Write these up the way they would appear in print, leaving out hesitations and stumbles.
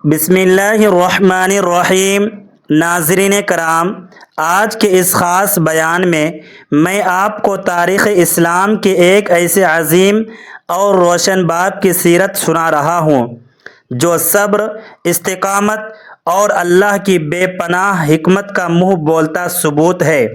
بسم اللہ الرحمن الرحیم۔ ناظرین کرام، آج کے اس خاص بیان میں آپ کو تاریخ اسلام کے ایک ایسے عظیم اور روشن باپ کی سیرت سنا رہا ہوں جو صبر، استقامت اور اللہ کی بے پناہ حکمت کا منہ بولتا ثبوت ہے۔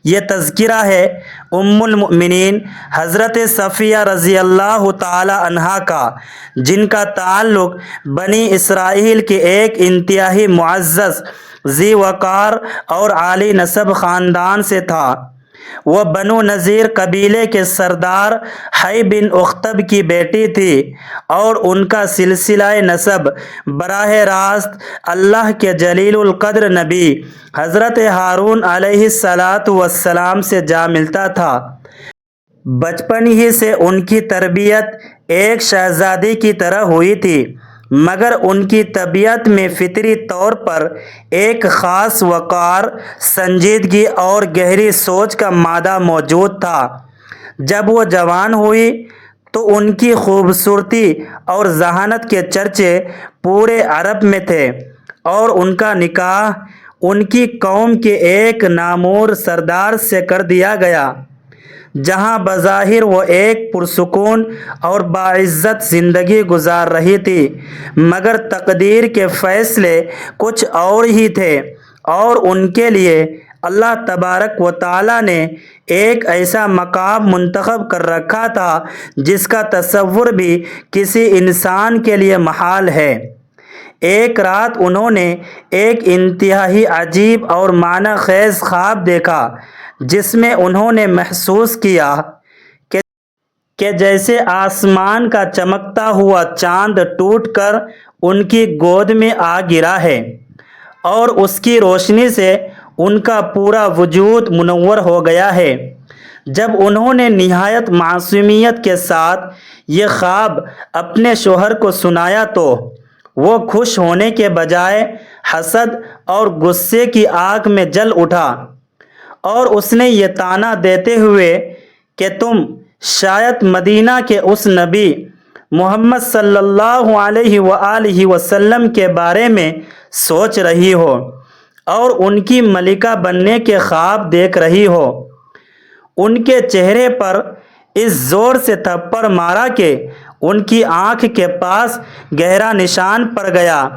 یہ تذکرہ ہے ام المؤمنین حضرت صفیہ رضی اللہ تعالی عنہا کا، جن کا تعلق بنی اسرائیل کے ایک انتہائی معزز، ذی وقار اور عالی نسب خاندان سے تھا۔ وہ بنو نذیر قبیلے کے سردار حی بن اخطب کی بیٹی تھی اور ان کا سلسلہ نسب براہ راست اللہ کے جلیل القدر نبی حضرت ہارون علیہ السلام سے جا ملتا تھا۔ بچپن ہی سے ان کی تربیت ایک شہزادی کی طرح ہوئی تھی، مگر ان کی طبیعت میں فطری طور پر ایک خاص وقار، سنجیدگی اور گہری سوچ کا مادہ موجود تھا۔ جب وہ جوان ہوئی تو ان کی خوبصورتی اور ذہانت کے چرچے پورے عرب میں تھے اور ان کا نکاح ان کی قوم کے ایک نامور سردار سے کر دیا گیا، جہاں بظاہر وہ ایک پرسکون اور باعزت زندگی گزار رہی تھی، مگر تقدیر کے فیصلے کچھ اور ہی تھے اور ان کے لیے اللہ تبارک و تعالی نے ایک ایسا مقام منتخب کر رکھا تھا جس کا تصور بھی کسی انسان کے لیے محال ہے۔ ایک رات انہوں نے ایک انتہائی عجیب اور معنی خیز خواب دیکھا، جس میں انہوں نے محسوس کیا کہ جیسے آسمان کا چمکتا ہوا چاند ٹوٹ کر ان کی گود میں آ گرا ہے اور اس کی روشنی سے ان کا پورا وجود منور ہو گیا ہے۔ جب انہوں نے نہایت معصومیت کے ساتھ یہ خواب اپنے شوہر کو سنایا تو وہ خوش ہونے کے بجائے حسد اور غصے کی آگ میں جل اٹھا اور اس نے یہ طعنہ دیتے ہوئے کہ تم شاید مدینہ کے اس نبی محمد صلی اللہ علیہ وآلہ وسلم کے بارے میں سوچ رہی ہو اور ان کی ملکہ بننے کے خواب دیکھ رہی ہو۔ ان کے چہرے پر اس زور سے تھپڑ مارا کہ ان کی آنکھ کے پاس گہرا نشان پڑ گیا۔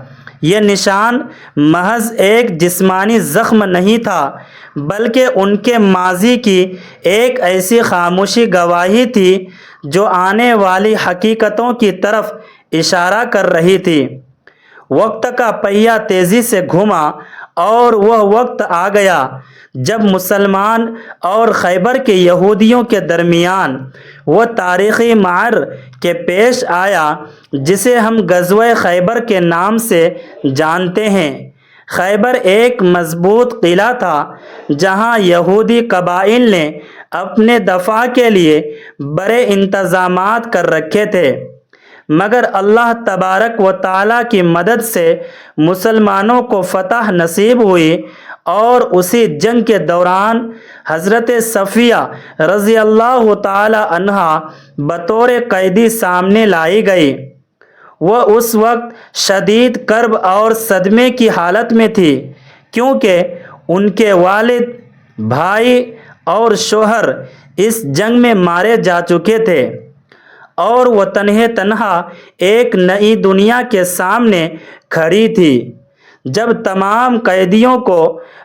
یہ نشان محض ایک جسمانی زخم نہیں تھا، بلکہ ان کے ماضی کی ایک ایسی خاموشی گواہی تھی جو آنے والی حقیقتوں کی طرف اشارہ کر رہی تھی۔ وقت کا پہیہ تیزی سے گھوما اور وہ وقت آ گیا جب مسلمان اور خیبر کے یہودیوں کے درمیان وہ تاریخی معرکہ پیش آیا جسے ہم غزوہ خیبر کے نام سے جانتے ہیں۔ خیبر ایک مضبوط قلعہ تھا جہاں یہودی قبائل نے اپنے دفاع کے لیے بڑے انتظامات کر رکھے تھے، مگر اللہ تبارک و تعالی کی مدد سے مسلمانوں کو فتح نصیب ہوئی اور اسی جنگ کے دوران حضرت صفیہ رضی اللہ تعالی عنہا بطور قیدی سامنے لائی گئی۔ وہ اس وقت شدید کرب اور صدمے کی حالت میں تھی، کیونکہ ان کے والد، بھائی اور شوہر اس جنگ میں مارے جا چکے تھے اور وہ تنہا ایک نئی دنیا کے سامنے کھڑی تھی۔ جب تمام قیدیوں کو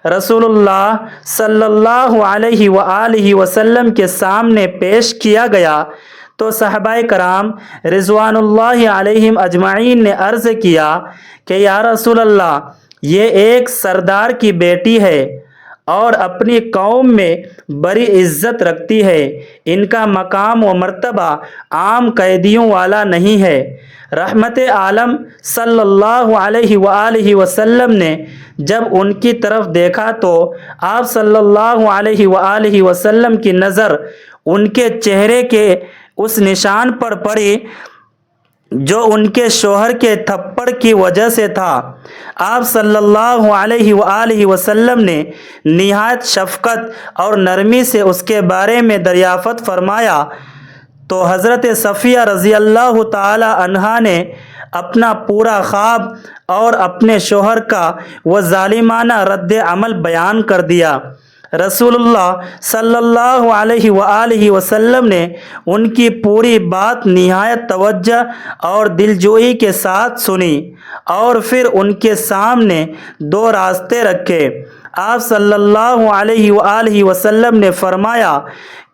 رسول اللہ صلی اللہ علیہ وآلہ وسلم کے سامنے پیش کیا گیا تو صحابہ کرام رضوان اللہ علیہم اجمعین نے عرض کیا کہ یا رسول اللہ، یہ ایک سردار کی بیٹی ہے اور اپنی قوم میں بڑی عزت رکھتی ہے، ان کا مقام و مرتبہ عام قیدیوں والا نہیں ہے۔ رحمت عالم صلی اللہ علیہ وآلہ وسلم نے جب ان کی طرف دیکھا تو آپ صلی اللہ علیہ وآلہ وسلم کی نظر ان کے چہرے کے اس نشان پر پڑی جو ان کے شوہر کے تھپڑ کی وجہ سے تھا۔ آپ صلی اللہ علیہ وآلہ وسلم نے نہایت شفقت اور نرمی سے اس کے بارے میں دریافت فرمایا تو حضرت صفیہ رضی اللہ تعالی عنہا نے اپنا پورا خواب اور اپنے شوہر کا وہ ظالمانہ رد عمل بیان کر دیا۔ رسول اللہ صلی اللہ علیہ وآلہ وسلم نے ان کی پوری بات نہایت توجہ اور دلجوئی کے ساتھ سنی اور پھر ان کے سامنے دو راستے رکھے۔ آپ صلی اللہ علیہ وآلہ وسلم نے فرمایا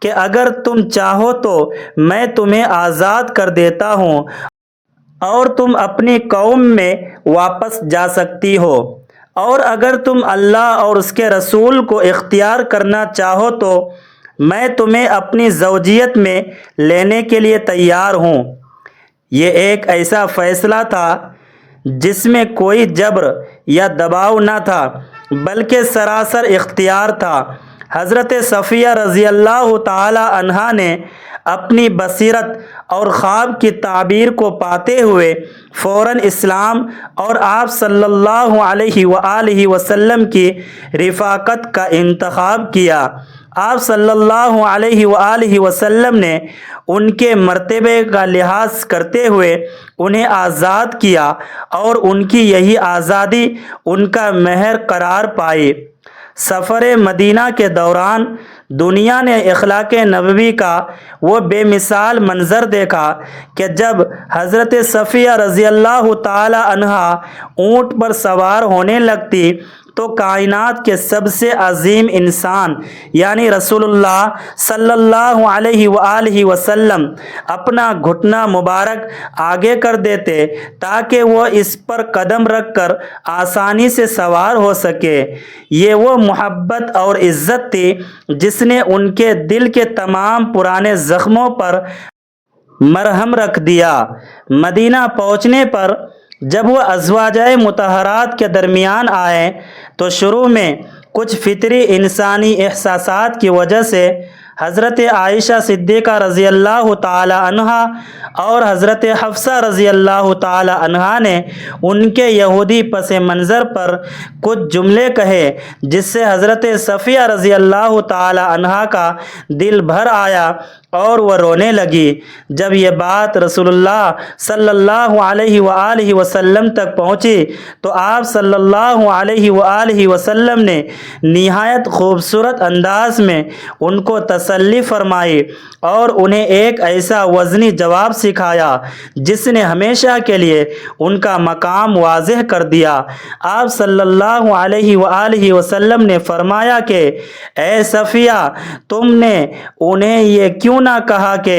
کہ اگر تم چاہو تو میں تمہیں آزاد کر دیتا ہوں اور تم اپنی قوم میں واپس جا سکتی ہو، اور اگر تم اللہ اور اس کے رسول کو اختیار کرنا چاہو تو میں تمہیں اپنی زوجیت میں لینے کے لیے تیار ہوں۔ یہ ایک ایسا فیصلہ تھا جس میں کوئی جبر یا دباؤ نہ تھا، بلکہ سراسر اختیار تھا۔ حضرت صفیہ رضی اللہ تعالی عنہا نے اپنی بصیرت اور خواب کی تعبیر کو پاتے ہوئے فوراً اسلام اور آپ صلی اللہ علیہ وآلہ وسلم کی رفاقت کا انتخاب کیا۔ آپ صلی اللہ علیہ وآلہ وسلم نے ان کے مرتبے کا لحاظ کرتے ہوئے انہیں آزاد کیا اور ان کی یہی آزادی ان کا مہر قرار پائی۔ سفر مدینہ کے دوران دنیا نے اخلاق نبوی کا وہ بے مثال منظر دیکھا کہ جب حضرت صفیہ رضی اللہ تعالی عنہا اونٹ پر سوار ہونے لگتی تو کائنات کے سب سے عظیم انسان یعنی رسول اللہ صلی اللہ علیہ وآلہ وسلم اپنا گھٹنا مبارک آگے کر دیتے تاکہ وہ اس پر قدم رکھ کر آسانی سے سوار ہو سکے۔ یہ وہ محبت اور عزت تھی جس نے ان کے دل کے تمام پرانے زخموں پر مرہم رکھ دیا۔ مدینہ پہنچنے پر جب وہ ازواجہ مطہرات کے درمیان آئے تو شروع میں کچھ فطری انسانی احساسات کی وجہ سے حضرت عائشہ صدیقہ رضی اللہ تعالی عنہا اور حضرت حفصہ رضی اللہ تعالی عنہا نے ان کے یہودی پس منظر پر کچھ جملے کہے جس سے حضرت صفیہ رضی اللہ تعالی عنہا کا دل بھر آیا اور وہ رونے لگی۔ جب یہ بات رسول اللہ صلی اللہ علیہ وآلہ وسلم تک پہنچی تو آپ صلی اللہ علیہ وآلہ وسلم نے نہایت خوبصورت انداز میں ان کو تسلی فرمائی اور انہیں ایک ایسا وزنی جواب سکھایا جس نے ہمیشہ کے لیے ان کا مقام واضح کر دیا۔ آپ صلی اللہ علیہ وآلہ وسلم نے فرمایا کہ اے صفیہ، تم نے انہیں یہ کیوں نہ کہا کہ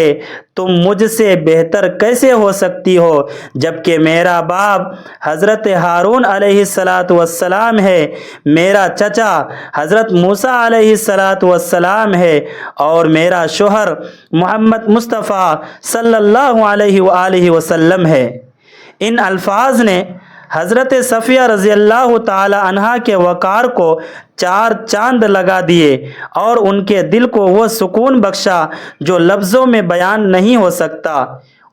تم مجھ سے بہتر کیسے ہو سکتی ہو جبکہ میرا باپ حضرت ہارون علیہ السلام ہے، میرا چچا حضرت موسیٰ علیہ السلام ہے اور میرا شوہر محمد مصطفیٰ صلی اللہ علیہ وآلہ وسلم ہے۔ ان الفاظ نے حضرت صفیہ رضی اللہ تعالی عنہا کے وقار کو چار چاند لگا دیے اور ان کے دل کو وہ سکون بخشا جو لفظوں میں بیان نہیں ہو سکتا۔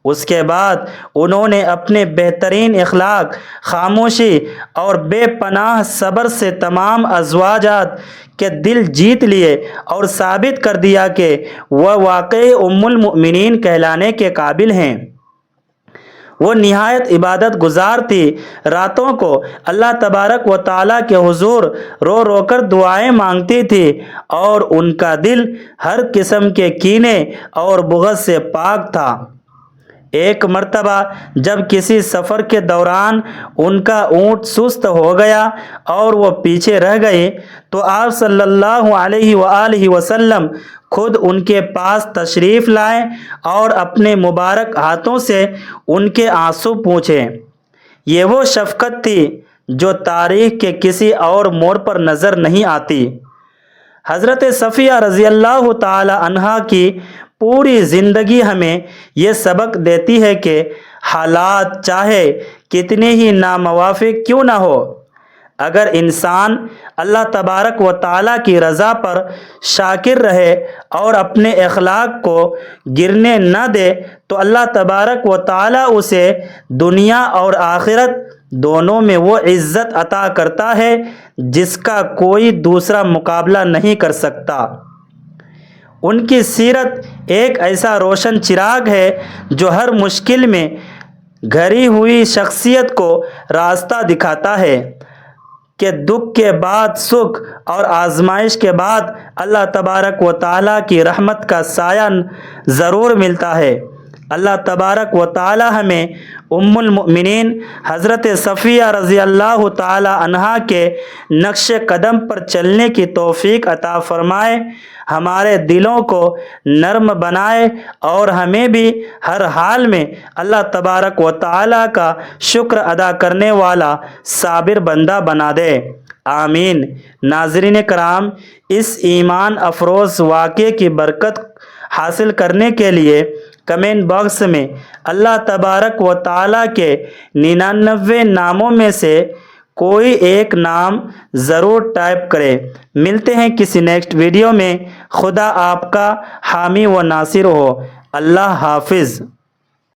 اس کے بعد انہوں نے اپنے بہترین اخلاق، خاموشی اور بے پناہ صبر سے تمام ازواجات کے دل جیت لیے اور ثابت کر دیا کہ وہ واقعی ام المؤمنین کہلانے کے قابل ہیں۔ وہ نہایت عبادت گزار تھی، راتوں کو اللہ تبارک و تعالیٰ کے حضور رو رو کر دعائیں مانگتی تھی اور ان کا دل ہر قسم کے کینے اور بغض سے پاک تھا۔ ایک مرتبہ جب کسی سفر کے دوران ان کا اونٹ سست ہو گیا اور وہ پیچھے رہ گئے تو آپ صلی اللہ علیہ وآلہ وسلم خود ان کے پاس تشریف لائے اور اپنے مبارک ہاتھوں سے ان کے آنسو پوچھے۔ یہ وہ شفقت تھی جو تاریخ کے کسی اور موڑ پر نظر نہیں آتی۔ حضرت صفیہ رضی اللہ تعالی عنہا کی پوری زندگی ہمیں یہ سبق دیتی ہے کہ حالات چاہے کتنے ہی ناموافق کیوں نہ ہو، اگر انسان اللہ تبارک و تعالیٰ کی رضا پر شاکر رہے اور اپنے اخلاق کو گرنے نہ دے تو اللہ تبارک و تعالیٰ اسے دنیا اور آخرت دونوں میں وہ عزت عطا کرتا ہے جس کا کوئی دوسرا مقابلہ نہیں کر سکتا۔ ان کی سیرت ایک ایسا روشن چراغ ہے جو ہر مشکل میں گھری ہوئی شخصیت کو راستہ دکھاتا ہے کہ دکھ کے بعد سکھ اور آزمائش کے بعد اللہ تبارک و تعالیٰ کی رحمت کا سایہ ضرور ملتا ہے۔ اللہ تبارک و تعالی ہمیں ام المؤمنین حضرت صفیہ رضی اللہ تعالی عنہا کے نقش قدم پر چلنے کی توفیق عطا فرمائے، ہمارے دلوں کو نرم بنائے اور ہمیں بھی ہر حال میں اللہ تبارک و تعالی کا شکر ادا کرنے والا صابر بندہ بنا دے، آمین۔ ناظرین کرام، اس ایمان افروز واقعے کی برکت حاصل کرنے کے لیے کمنٹ باکس میں اللہ تبارک و تعالیٰ کے 99 ناموں میں سے کوئی ایک نام ضرور ٹائپ کریں۔ ملتے ہیں کسی نیکسٹ ویڈیو میں۔ خدا آپ کا حامی و ناصر ہو۔ اللہ حافظ۔